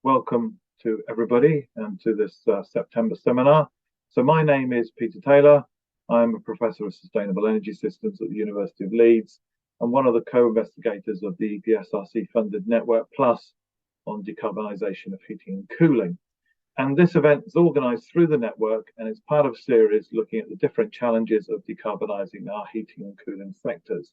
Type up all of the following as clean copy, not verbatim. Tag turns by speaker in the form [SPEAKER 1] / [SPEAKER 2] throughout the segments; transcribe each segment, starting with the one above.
[SPEAKER 1] welcome to everybody and to this September seminar. So my name is Peter Taylor. I'm a professor of sustainable energy systems at the University of Leeds and one of the co-investigators of the EPSRC funded Network Plus on decarbonisation of heating and cooling. And this event is organised through the network and is part of a series looking at the different challenges of decarbonising our heating and cooling sectors.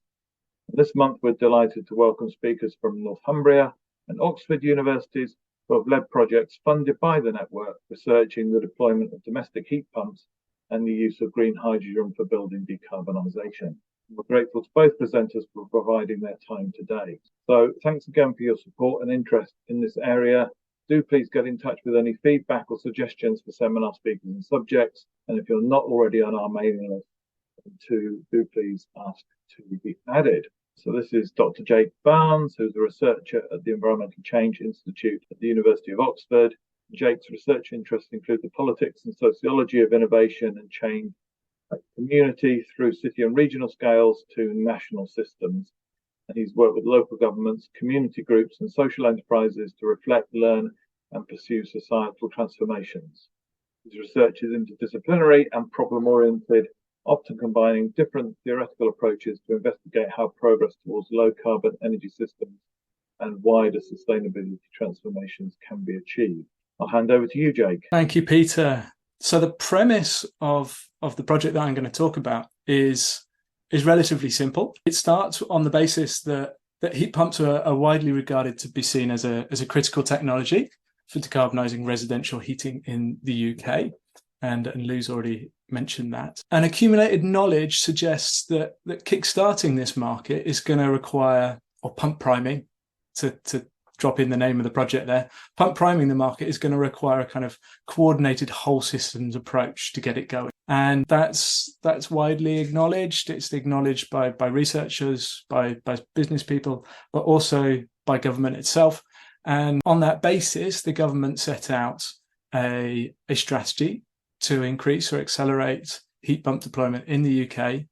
[SPEAKER 1] This month, we're delighted to welcome speakers from Northumbria and Oxford universities who have led projects funded by the network, researching the deployment of domestic heat pumps and the use of green hydrogen for building decarbonisation. We're grateful to both presenters for providing their time today. So thanks again for your support and interest in this area. Do please get in touch with any feedback or suggestions for seminar speakers and subjects. And if you're not already on our mailing list, do please ask to be added. So this is Dr. Jake Barnes, who's a researcher at the Environmental Change Institute at the University of Oxford. Jake's research interests include the politics and sociology of innovation and change at community through city and regional scales to national systems. And he's worked with local governments, community groups and social enterprises to reflect, learn and pursue societal transformations. His research is interdisciplinary and problem-oriented, often combining different theoretical approaches to investigate how progress towards low-carbon energy systems and wider sustainability transformations can be achieved. I'll hand over to you, Jake.
[SPEAKER 2] Thank you, Peter. So the premise of the project that I'm going to talk about is relatively simple. It starts on the basis that heat pumps are widely regarded to be seen as a critical technology for decarbonising residential heating in the UK. And Lou's already mentioned that. And accumulated knowledge suggests that kickstarting this market is going to require, or pump priming, to drop in the name of the project there, pump priming the market is going to require a kind of coordinated whole systems approach to get it going. And that's widely acknowledged. It's acknowledged by researchers, by business people, but also by government itself. And on that basis, the government set out a strategy to increase or accelerate heat pump deployment in the UK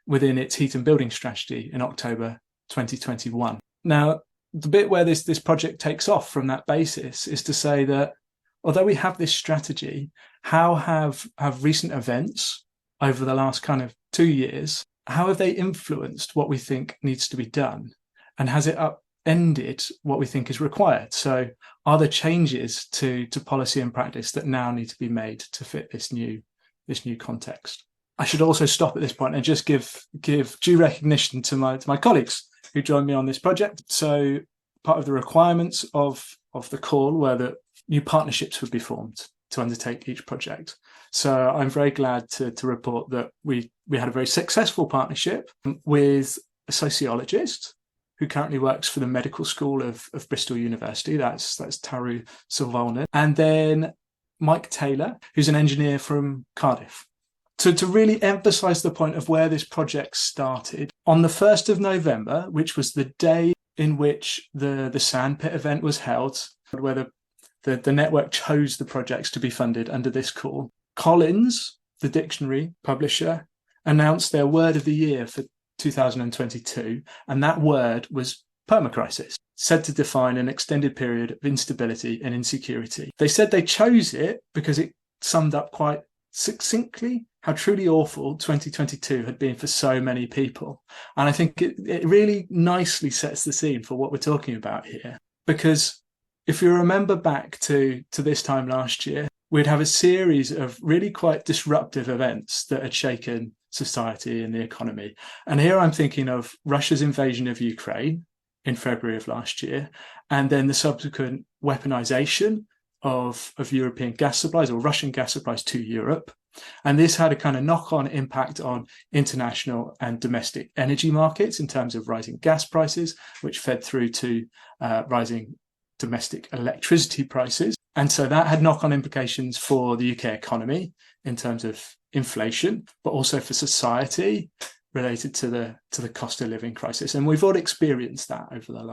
[SPEAKER 2] within its heat and building strategy in October 2021. Now, the bit where this project takes off from that basis is to say that although we have this strategy, how have recent events over the last kind of 2 years, how have they influenced what we think needs to be done? And has it upended what we think is required? So are there changes to policy and practice that now need to be made to fit this new context? I should also stop at this point and just give due recognition to my colleagues who joined me on this project. So part of the requirements of the call were that new partnerships would be formed to undertake each project. So I'm very glad to report that we had a very successful partnership with a sociologist who currently works for the medical school of Bristol University. That's Taru Silvalner. And then Mike Taylor, who's an engineer from Cardiff. To really emphasise the point of where this project started, on the 1st of November, which was the day in which the sandpit event was held, where the network chose the projects to be funded under this call, Collins, the dictionary publisher, announced their word of the year for 2022, and that word was permacrisis, said to define an extended period of instability and insecurity. They said they chose it because it summed up quite succinctly how truly awful 2022 had been for so many people. And I think it really nicely sets the scene for what we're talking about here. Because if you remember back to this time last year, we'd have a series of really quite disruptive events that had shaken society and the economy. And here I'm thinking of Russia's invasion of Ukraine in February of last year, and then the subsequent weaponization of European gas supplies or Russian gas supplies to Europe. And this had a kind of knock-on impact on international and domestic energy markets in terms of rising gas prices, which fed through to rising domestic electricity prices. And so that had knock-on implications for the UK economy in terms of inflation, but also for society related to the cost of living crisis. And we've all experienced that over the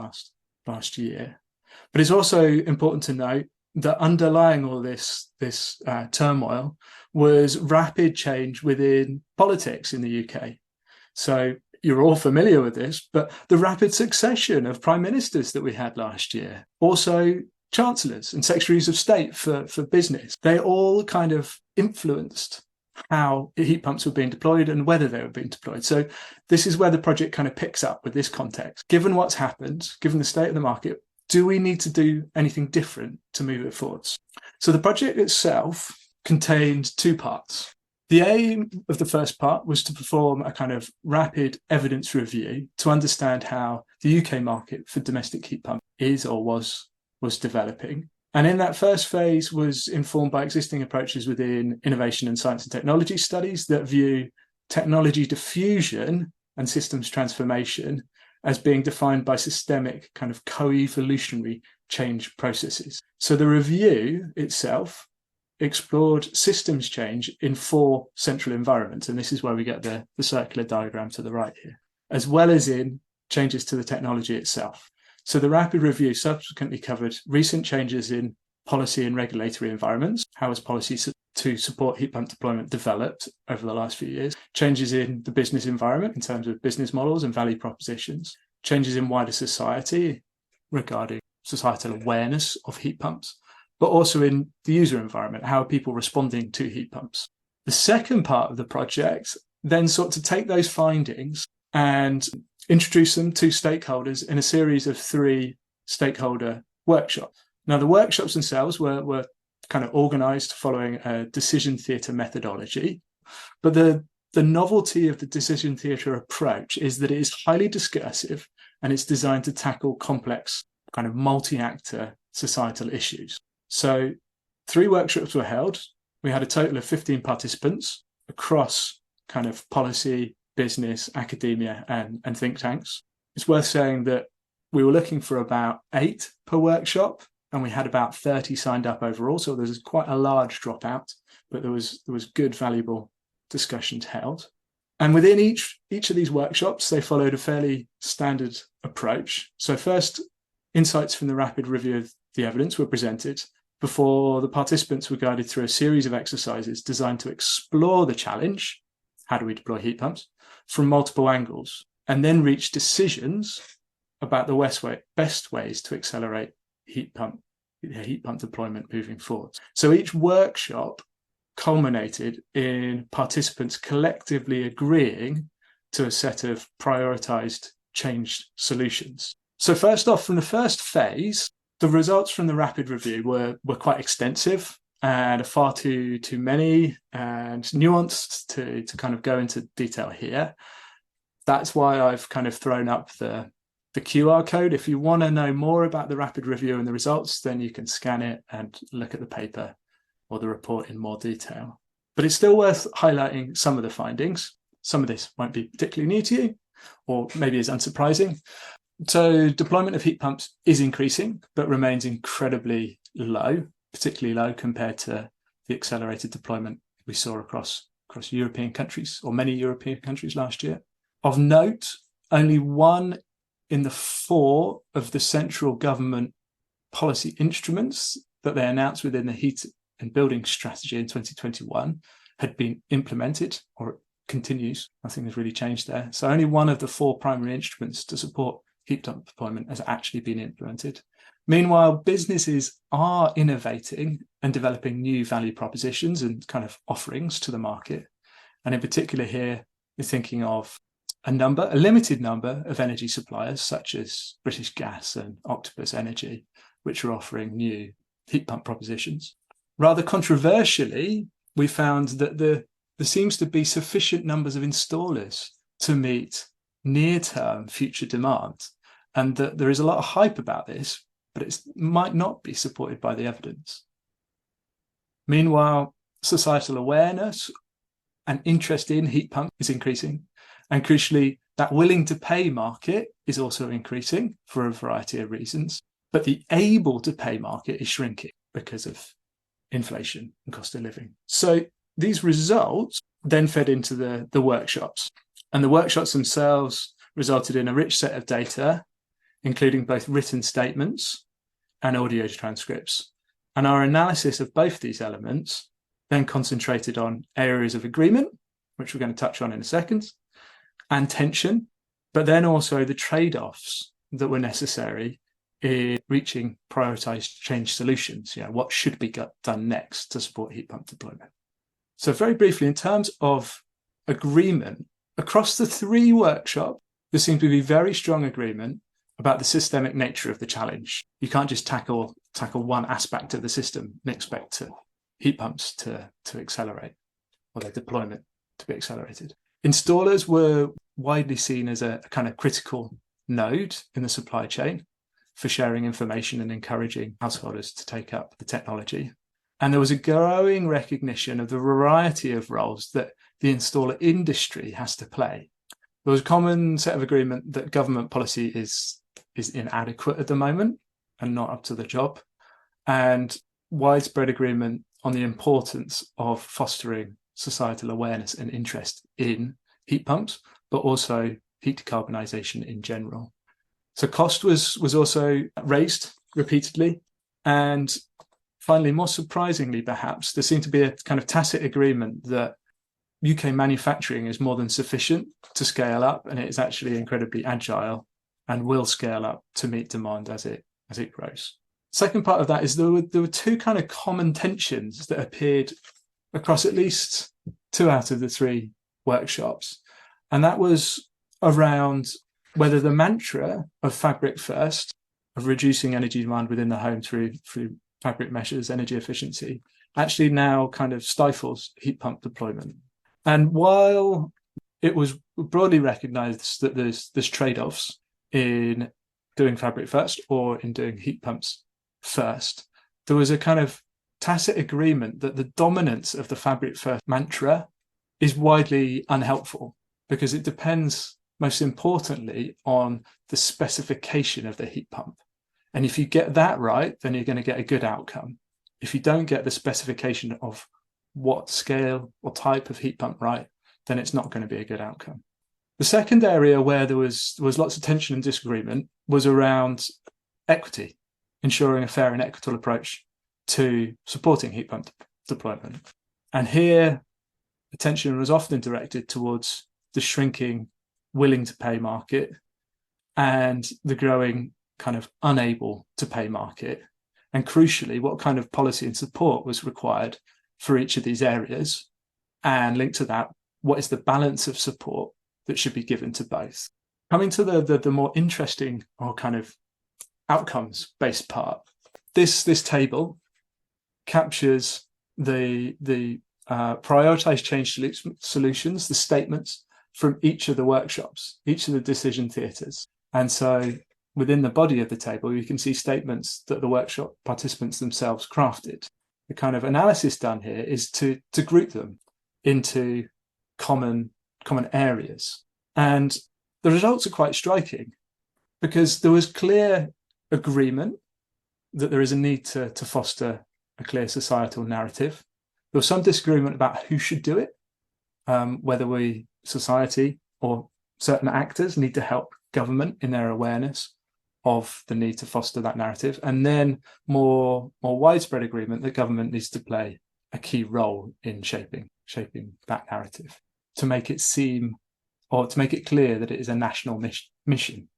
[SPEAKER 2] last year. But it's also important to note that underlying all this turmoil was rapid change within politics in the UK. So you're all familiar with this, but the rapid succession of prime ministers that we had last year. Also, chancellors and secretaries of state for business. They all kind of influenced how heat pumps were being deployed and whether they were being deployed. So this is where the project kind of picks up with this context. Given what's happened, given the state of the market, do we need to do anything different to move it forwards? So the project itself contained two parts. The aim of the first part was to perform a kind of rapid evidence review to understand how the UK market for domestic heat pump is or was developing. And in that first phase was informed by existing approaches within innovation and science and technology studies that view technology diffusion and systems transformation as being defined by systemic kind of co-evolutionary change processes. So the review itself explored systems change in 4 central environments, and this is where we get the circular diagram to the right here, as well as in changes to the technology itself. So the rapid review subsequently covered recent changes in policy and regulatory environments. How has policy to support heat pump deployment developed over the last few years? Changes in the business environment in terms of business models and value propositions. Changes in wider society regarding societal awareness of heat pumps, but also in the user environment. How are people responding to heat pumps? The second part of the project then sought to take those findings and introduce them to stakeholders in a series of 3 stakeholder workshops. Now, the workshops themselves were kind of organised following a decision theatre methodology, but the novelty of the decision theatre approach is that it is highly discursive and it's designed to tackle complex kind of multi-actor societal issues. So 3 workshops were held. We had a total of 15 participants across kind of policy, business, academia, and think tanks. It's worth saying that we were looking for about 8 per workshop, and we had about 30 signed up overall. So there's quite a large dropout, but there was good, valuable discussions held. And within each of these workshops, they followed a fairly standard approach. So first, insights from the rapid review of the evidence were presented before the participants were guided through a series of exercises designed to explore the challenge, how do we deploy heat pumps, from multiple angles, and then reach decisions about the best ways to accelerate heat pump deployment moving forward. So each workshop culminated in participants collectively agreeing to a set of prioritized change solutions. So first off, from the first phase, the results from the rapid review were quite extensive and far too many and nuanced to kind of go into detail here. That's why I've kind of thrown up the QR code. If you want to know more about the rapid review and the results, then you can scan it and look at the paper or the report in more detail. But it's still worth highlighting some of the findings. Some of this won't be particularly new to you, or maybe is unsurprising. So deployment of heat pumps is increasing, but remains incredibly low, particularly low compared to the accelerated deployment we saw across European countries, or many European countries last year. Of note, only 1 in the 4 of the central government policy instruments that they announced within the heat and building strategy in 2021 had been implemented, or continues. Nothing has really changed there. So only 1 of the 4 primary instruments to support heat pump deployment has actually been implemented. Meanwhile, businesses are innovating and developing new value propositions and kind of offerings to the market. And in particular here, you're thinking of a limited number of energy suppliers such as British Gas and Octopus Energy, which are offering new heat pump propositions. Rather controversially, we found that there seems to be sufficient numbers of installers to meet near-term future demand, and that there is a lot of hype about this, but it might not be supported by the evidence. Meanwhile, societal awareness and interest in heat pump is increasing, and crucially, that willing to pay market is also increasing for a variety of reasons, but the able to pay market is shrinking because of inflation and cost of living. So these results then fed into the workshops, and the workshops themselves resulted in a rich set of data, including both written statements and audio transcripts. And our analysis of both these elements then concentrated on areas of agreement, which we're going to touch on in a second, and tension, but then also the trade-offs that were necessary in reaching prioritised change solutions. What should be done next to support heat pump deployment? So very briefly, in terms of agreement, across the 3 workshops, there seemed to be very strong agreement about the systemic nature of the challenge. You can't just tackle one aspect of the system and expect heat pumps to accelerate, or their deployment to be accelerated. Installers were widely seen as a kind of critical node in the supply chain for sharing information and encouraging householders to take up the technology. And there was a growing recognition of the variety of roles that the installer industry has to play. There was a common set of agreement that government policy is inadequate at the moment and not up to the job, and widespread agreement on the importance of fostering societal awareness and interest in heat pumps, but also heat decarbonisation in general. So cost was also raised repeatedly. And finally, more surprisingly perhaps, there seemed to be a kind of tacit agreement that UK manufacturing is more than sufficient to scale up, and it is actually incredibly agile and will scale up to meet demand as it grows. Second part of that is there were 2 kind of common tensions that appeared across at least 2 out of the 3 workshops. And that was around whether the mantra of fabric first, of reducing energy demand within the home through fabric measures, energy efficiency, actually now kind of stifles heat pump deployment. And while it was broadly recognised that there's trade-offs in doing fabric first or in doing heat pumps first, there was a kind of tacit agreement that the dominance of the fabric first mantra is widely unhelpful, because it depends most importantly on the specification of the heat pump. And if you get that right, then you're going to get a good outcome. If you don't get the specification of what scale or type of heat pump right, then it's not going to be a good outcome. The second area where there was lots of tension and disagreement was around equity, ensuring a fair and equitable approach to supporting heat pump deployment. And here, attention was often directed towards the shrinking willing to pay market and the growing kind of unable to pay market. And crucially, what kind of policy and support was required for each of these areas. And linked to that, what is the balance of support that should be given to both? Coming to the more interesting or kind of outcomes-based part, this table captures the prioritized change solutions, the statements from each of the workshops, each of the decision theatres. And so within the body of the table, you can see statements that the workshop participants themselves crafted. The kind of analysis done here is to group them into common areas. And the results are quite striking, because there was clear agreement that there is a need to foster a clear societal narrative. There was some disagreement about who should do it, whether we, society or certain actors, need to help government in their awareness of the need to foster that narrative. And then more widespread agreement that government needs to play a key role in shaping that narrative, to make it seem, or to make it clear that it is a national mission,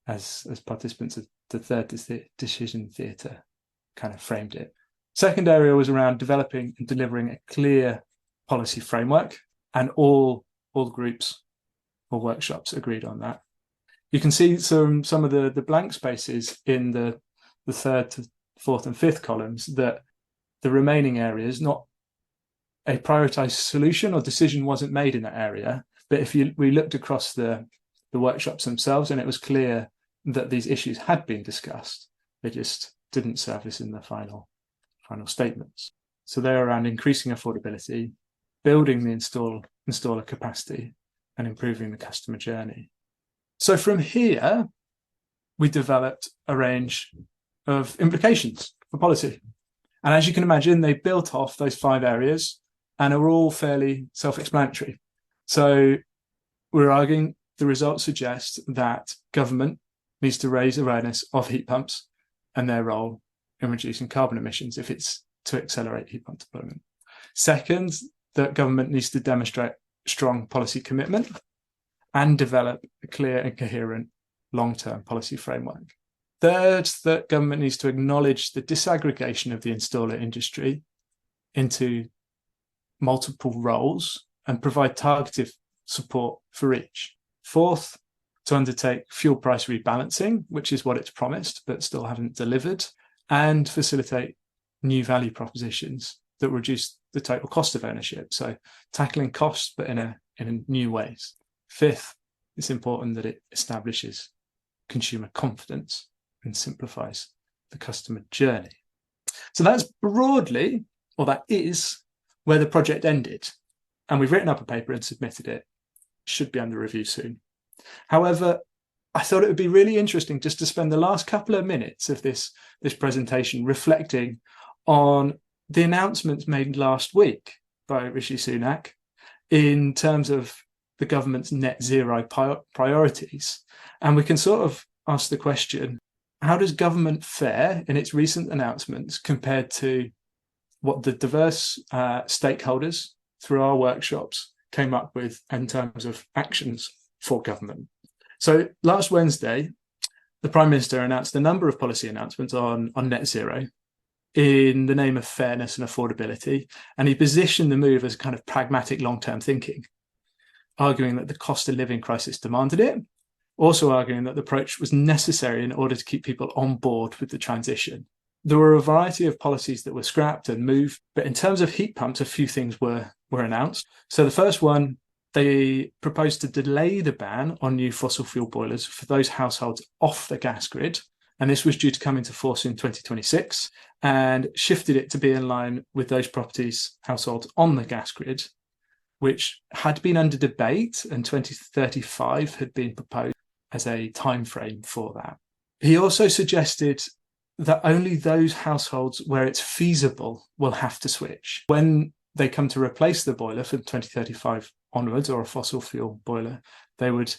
[SPEAKER 2] as participants of the third decision theatre kind of framed it. Second area was around developing and delivering a clear policy framework, and all groups or workshops agreed on that. You can see some of the blank spaces in the third to fourth and fifth columns, that the remaining areas, not a prioritised solution or decision wasn't made in that area, but if we looked across the workshops themselves, and it was clear that these issues had been discussed, they just didn't surface in the final statements. So they're around increasing affordability, building the installer capacity, and improving the customer journey. So from here, we developed a range of implications for policy. And as you can imagine, they built off those 5 areas and are all fairly self-explanatory. So we're arguing the results suggest that government needs to raise awareness of heat pumps and their role in reducing carbon emissions if it's to accelerate heat pump deployment. Second, that government needs to demonstrate strong policy commitment and develop a clear and coherent long-term policy framework. Third, that government needs to acknowledge the disaggregation of the installer industry into multiple roles and provide targeted support for each. Fourth, to undertake fuel price rebalancing, which is what it's promised but still haven't delivered, and facilitate new value propositions that reduce the total cost of ownership. So tackling costs, but in new ways. Fifth, it's important that it establishes consumer confidence and simplifies the customer journey. So that's broadly, or that is, where the project ended. And we've written up a paper and submitted it. It should be under review soon. However, I thought it would be really interesting just to spend the last couple of minutes of this presentation reflecting on the announcements made last week by Rishi Sunak in terms of the government's net zero priorities. And we can sort of ask the question, how does government fare in its recent announcements compared to what the diverse stakeholders through our workshops came up with in terms of actions for government? So last Wednesday, the Prime Minister announced a number of policy announcements on net zero in the name of fairness and affordability. And he positioned the move as kind of pragmatic long-term thinking, arguing that the cost of living crisis demanded it, also arguing that the approach was necessary in order to keep people on board with the transition. There were a variety of policies that were scrapped and moved, but in terms of heat pumps, a few things were announced. So the first one, they proposed to delay the ban on new fossil fuel boilers for those households off the gas grid. And this was due to come into force in 2026 and shifted it to be in line with those households on the gas grid, which had been under debate, and 2035 had been proposed as a timeframe for that. He also suggested that only those households where it's feasible will have to switch. When they come to replace the boiler from 2035 onwards, or a fossil fuel boiler, they would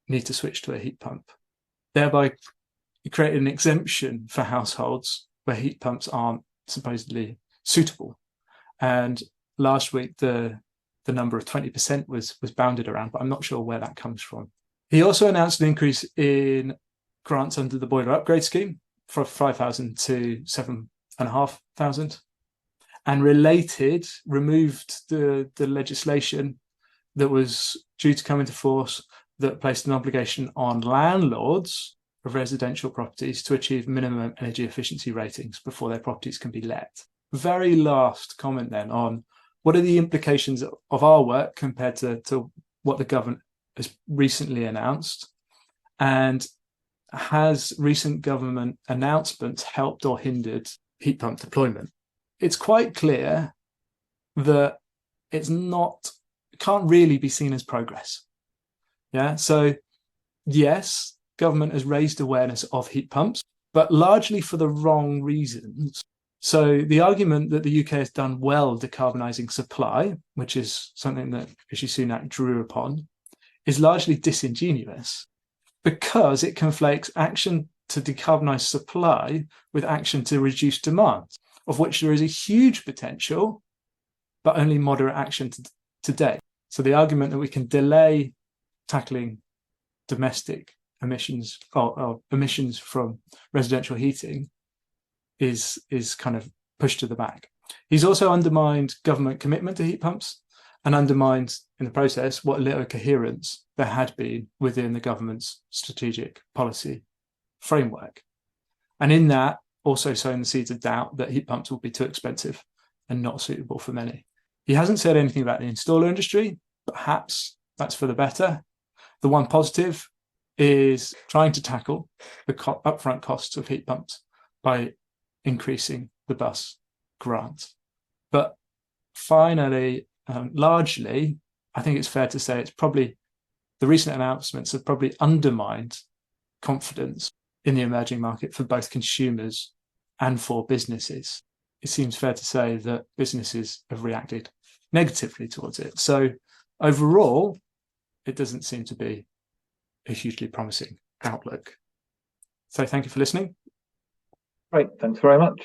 [SPEAKER 2] need to switch to a heat pump. Thereby, you create an exemption for households where heat pumps aren't supposedly suitable. And last week, the number of 20% was bounded around, but I'm not sure where that comes from. He also announced an increase in grants under the boiler upgrade scheme from 5,000 to 7,500, and removed the legislation that was due to come into force that placed an obligation on landlords of residential properties to achieve minimum energy efficiency ratings before their properties can be let. Very last comment then on what are the implications of our work compared to what the government has recently announced, and has recent government announcements helped or hindered heat pump deployment? It's quite clear that it can't really be seen as progress. Yeah. So yes, government has raised awareness of heat pumps, but largely for the wrong reasons. So the argument that the UK has done well decarbonising supply, which is something that Rishi Sunak drew upon, is largely disingenuous because it conflates action to decarbonise supply with action to reduce demand, of which there is a huge potential, but only moderate action today. So the argument that we can delay tackling domestic emissions or emissions from residential heating is kind of pushed to the back. He's also undermined government commitment to heat pumps and undermined in the process what little coherence there had been within the government's strategic policy framework. And in that, also sowing the seeds of doubt that heat pumps will be too expensive and not suitable for many. He hasn't said anything about the installer industry. Perhaps that's for the better. The one positive is trying to tackle the upfront costs of heat pumps by increasing the bus grant. But finally, largely, I think it's fair to say it's probably the recent announcements have probably undermined confidence in the emerging market for both consumers and for businesses. It seems fair to say that businesses have reacted negatively towards it. So overall, it doesn't seem to be a hugely promising outlook. So thank you for listening.
[SPEAKER 1] Great, thanks very much.